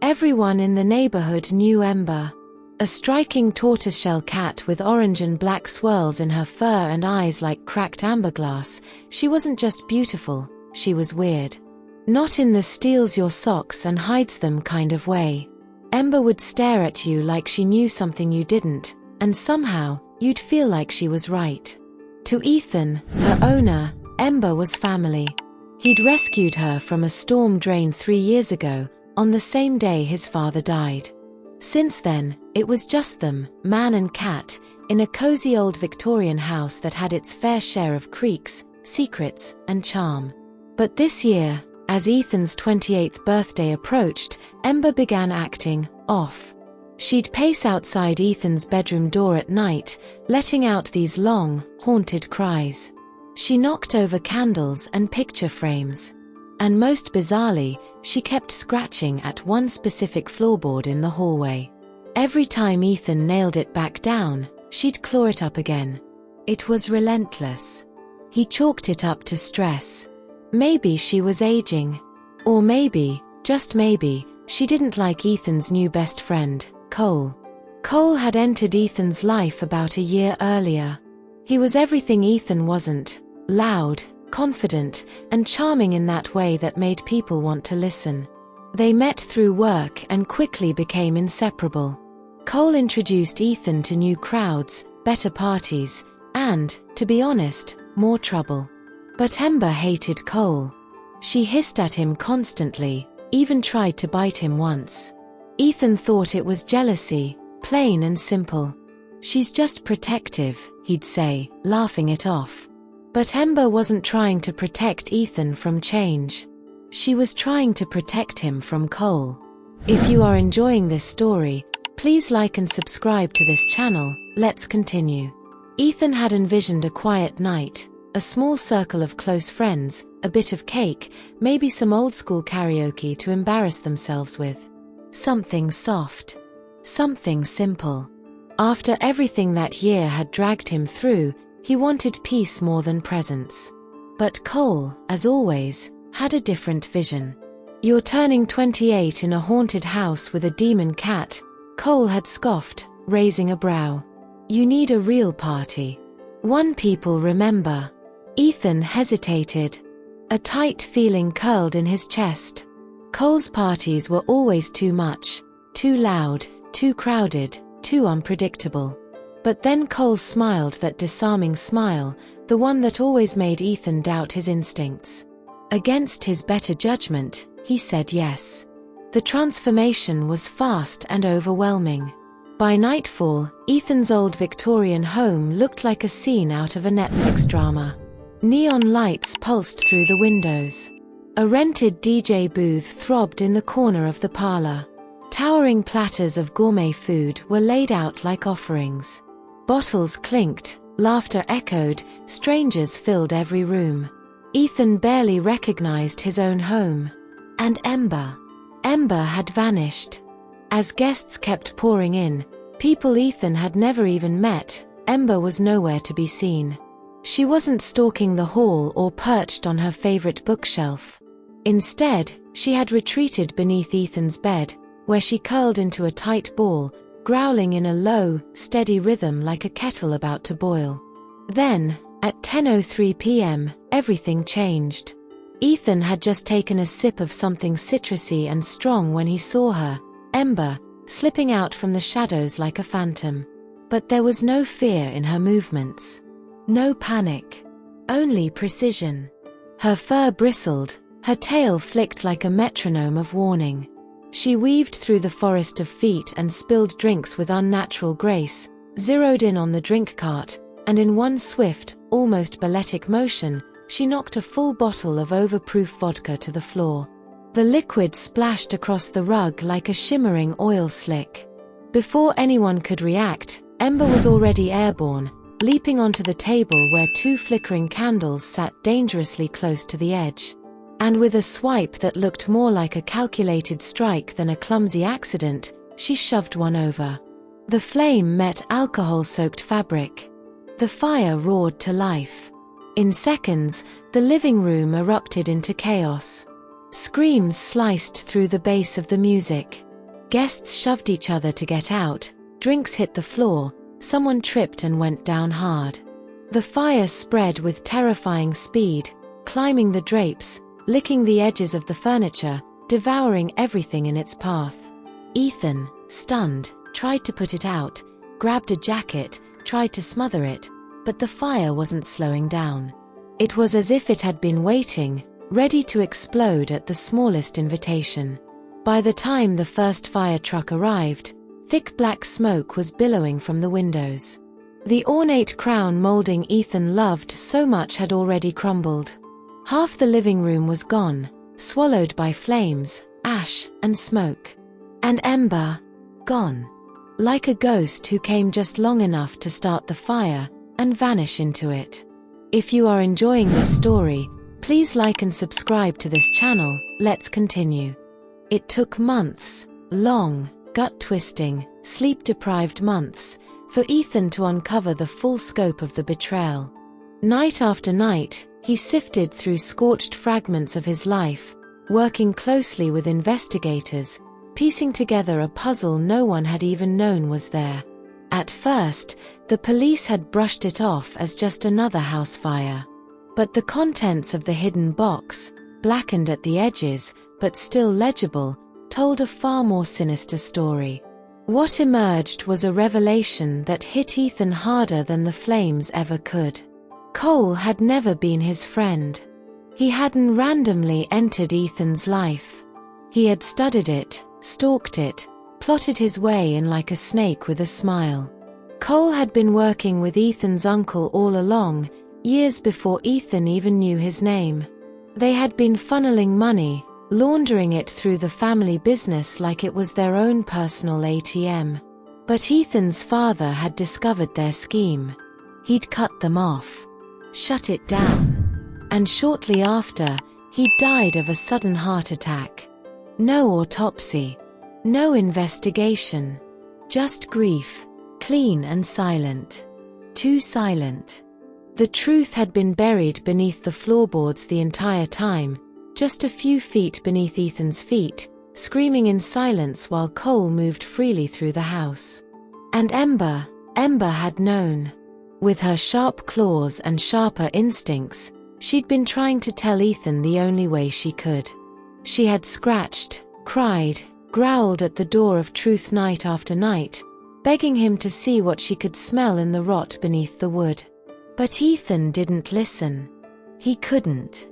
Everyone in the neighborhood knew Ember. A striking tortoiseshell cat with orange and black swirls in her fur and eyes like cracked amber glass, she wasn't just beautiful, she was weird. Not in the steals your socks and hides them kind of way. Ember would stare at you like she knew something you didn't, and somehow, you'd feel like she was right. To Ethan, her owner, Ember was family. He'd rescued her from a storm drain 3 years ago, on the same day his father died. Since then, it was just them, man and cat, in a cozy old Victorian house that had its fair share of creaks, secrets, and charm. But this year, as Ethan's 28th birthday approached, Ember began acting off. She'd pace outside Ethan's bedroom door at night, letting out these long, haunted cries. She knocked over candles and picture frames. And most bizarrely, she kept scratching at one specific floorboard in the hallway. Every time Ethan nailed it back down, she'd claw it up again. It was relentless. He chalked it up to stress. Maybe she was aging. Or maybe, just maybe, she didn't like Ethan's new best friend, Cole. Cole had entered Ethan's life about a year earlier. He was everything Ethan wasn't: loud, confident, and charming in that way that made people want to listen. They met through work and quickly became inseparable. Cole introduced Ethan to new crowds, better parties, and, to be honest, more trouble. But Ember hated Cole. She hissed at him constantly, even tried to bite him once. Ethan thought it was jealousy, plain and simple. "She's just protective," he'd say, laughing it off. But Ember wasn't trying to protect Ethan from change. She was trying to protect him from Cole. If you are enjoying this story, please like and subscribe to this channel. Let's continue. Ethan had envisioned a quiet night, a small circle of close friends, a bit of cake, maybe some old-school karaoke to embarrass themselves with. Something soft. Something simple. After everything that year had dragged him through, he wanted peace more than presents. But Cole, as always, had a different vision. "You're turning 28 in a haunted house with a demon cat," Cole had scoffed, raising a brow. "You need a real party. One people remember." Ethan hesitated. A tight feeling curled in his chest. Cole's parties were always too much, too loud, too crowded, too unpredictable. But then Cole smiled, that disarming smile, the one that always made Ethan doubt his instincts. Against his better judgment, he said yes. The transformation was fast and overwhelming. By nightfall, Ethan's old Victorian home looked like a scene out of a Netflix drama. Neon lights pulsed through the windows. A rented DJ booth throbbed in the corner of the parlor. Towering platters of gourmet food were laid out like offerings. Bottles clinked, laughter echoed, strangers filled every room. Ethan barely recognized his own home. And Ember. Ember had vanished. As guests kept pouring in, people Ethan had never even met, Ember was nowhere to be seen. She wasn't stalking the hall or perched on her favorite bookshelf. Instead, she had retreated beneath Ethan's bed, where she curled into a tight ball, growling in a low, steady rhythm like a kettle about to boil. Then, at 10:03 p.m., everything changed. Ethan had just taken a sip of something citrusy and strong when he saw her, Ember, slipping out from the shadows like a phantom. But there was no fear in her movements. No panic. Only precision. Her fur bristled, her tail flicked like a metronome of warning. She weaved through the forest of feet and spilled drinks with unnatural grace, zeroed in on the drink cart, and in one swift, almost balletic motion, she knocked a full bottle of overproof vodka to the floor. The liquid splashed across the rug like a shimmering oil slick. Before anyone could react, Ember was already airborne, leaping onto the table where 2 flickering candles sat dangerously close to the edge. And with a swipe that looked more like a calculated strike than a clumsy accident, she shoved one over. The flame met alcohol-soaked fabric. The fire roared to life. In seconds, the living room erupted into chaos. Screams sliced through the bass of the music. Guests shoved each other to get out, drinks hit the floor, someone tripped and went down hard. The fire spread with terrifying speed, climbing the drapes, licking the edges of the furniture, devouring everything in its path. Ethan, stunned, tried to put it out, grabbed a jacket, tried to smother it, but the fire wasn't slowing down. It was as if it had been waiting, ready to explode at the smallest invitation. By the time the first fire truck arrived, thick black smoke was billowing from the windows. The ornate crown molding Ethan loved so much had already crumbled. Half the living room was gone, swallowed by flames, ash, and smoke. And Ember, gone. Like a ghost who came just long enough to start the fire and vanish into it. If you are enjoying this story, please like and subscribe to this channel. Let's continue. It took months, long, gut-twisting, sleep-deprived months, for Ethan to uncover the full scope of the betrayal. Night after night, he sifted through scorched fragments of his life, working closely with investigators, piecing together a puzzle no one had even known was there. At first, the police had brushed it off as just another house fire. But the contents of the hidden box, blackened at the edges, but still legible, told a far more sinister story. What emerged was a revelation that hit Ethan harder than the flames ever could. Cole had never been his friend. He hadn't randomly entered Ethan's life. He had studied it, stalked it, plotted his way in like a snake with a smile. Cole had been working with Ethan's uncle all along, years before Ethan even knew his name. They had been funneling money, laundering it through the family business like it was their own personal ATM. But Ethan's father had discovered their scheme. He'd cut them off, shut it down. And shortly after, he died of a sudden heart attack. No autopsy. No investigation. Just grief, clean and silent. Too silent. The truth had been buried beneath the floorboards the entire time, just a few feet beneath Ethan's feet, screaming in silence while Cole moved freely through the house. And Ember had known. With her sharp claws and sharper instincts, she'd been trying to tell Ethan the only way she could. She had scratched, cried, growled at the door of truth night after night, begging him to see what she could smell in the rot beneath the wood. But Ethan didn't listen. He couldn't.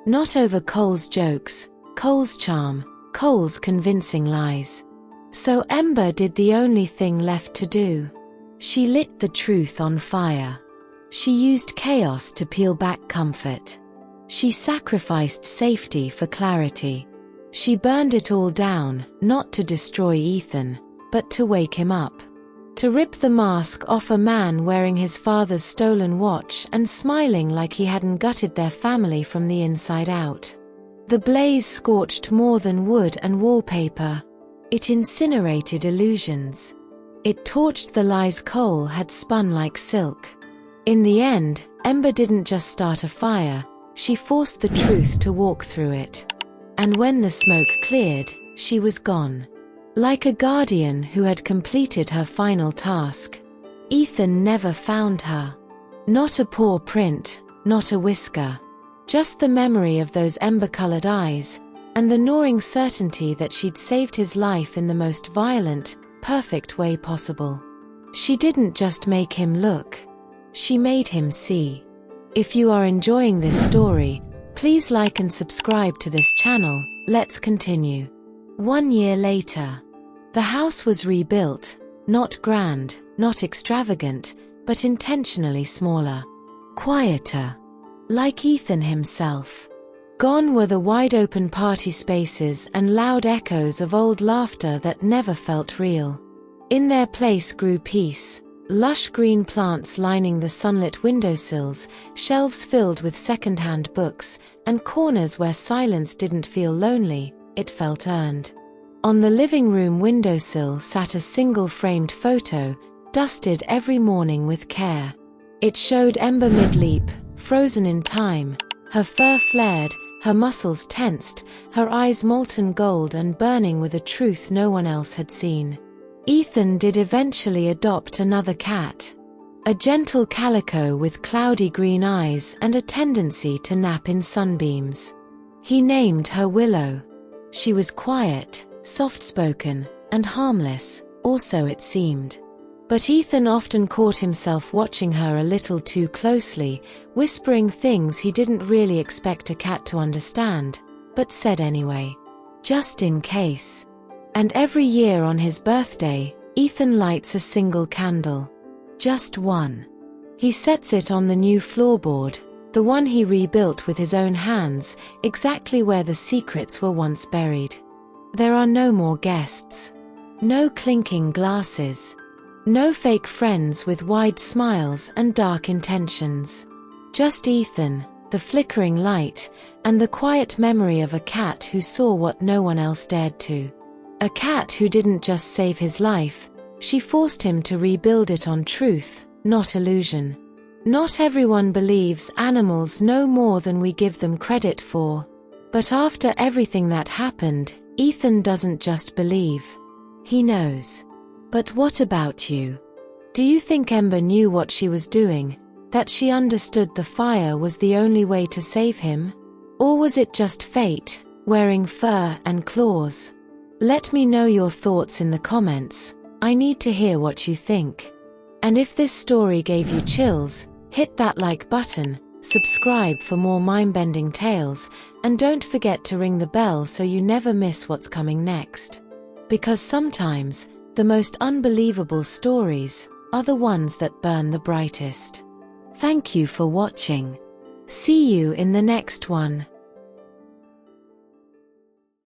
Not over Cole's jokes, Cole's charm, Cole's convincing lies. So Ember did the only thing left to do. She lit the truth on fire. She used chaos to peel back comfort. She sacrificed safety for clarity. She burned it all down, not to destroy Ethan, but to wake him up. To rip the mask off a man wearing his father's stolen watch and smiling like he hadn't gutted their family from the inside out. The blaze scorched more than wood and wallpaper. It incinerated illusions. It torched the lies Cole had spun like silk. In the end, Ember didn't just start a fire, she forced the truth to walk through it. And when the smoke cleared, she was gone. Like a guardian who had completed her final task. Ethan never found her. Not a paw print, not a whisker. Just the memory of those ember-colored eyes, and the gnawing certainty that she'd saved his life in the most violent, perfect way possible. She didn't just make him look. She made him see. If you are enjoying this story, please like and subscribe to this channel. Let's continue. 1 year later. The house was rebuilt, not grand, not extravagant, but intentionally smaller. Quieter. Like Ethan himself. Gone were the wide-open party spaces and loud echoes of old laughter that never felt real. In their place grew peace, lush green plants lining the sunlit windowsills, shelves filled with second-hand books, and corners where silence didn't feel lonely, it felt earned. On the living room windowsill sat a single framed photo, dusted every morning with care. It showed Ember mid-leap, frozen in time, her fur flared, her muscles tensed, her eyes molten gold and burning with a truth no one else had seen. Ethan did eventually adopt another cat. A gentle calico with cloudy green eyes and a tendency to nap in sunbeams. He named her Willow. She was quiet, soft-spoken, and harmless, or so it seemed. But Ethan often caught himself watching her a little too closely, whispering things he didn't really expect a cat to understand, but said anyway. Just in case. And every year on his birthday, Ethan lights a single candle. Just one. He sets it on the new floorboard, the one he rebuilt with his own hands, exactly where the secrets were once buried. There are no more guests. No clinking glasses. No fake friends with wide smiles and dark intentions. Just Ethan, the flickering light, and the quiet memory of a cat who saw what no one else dared to. A cat who didn't just save his life, she forced him to rebuild it on truth, not illusion. Not everyone believes animals know more than we give them credit for. But after everything that happened, Ethan doesn't just believe. He knows. But what about you? Do you think Ember knew what she was doing, that she understood the fire was the only way to save him? Or was it just fate, wearing fur and claws? Let me know your thoughts in the comments. I need to hear what you think. And if this story gave you chills, hit that like button, subscribe for more mind-bending tales, and don't forget to ring the bell so you never miss what's coming next. Because sometimes, the most unbelievable stories are the ones that burn the brightest. Thank you for watching. See you in the next one.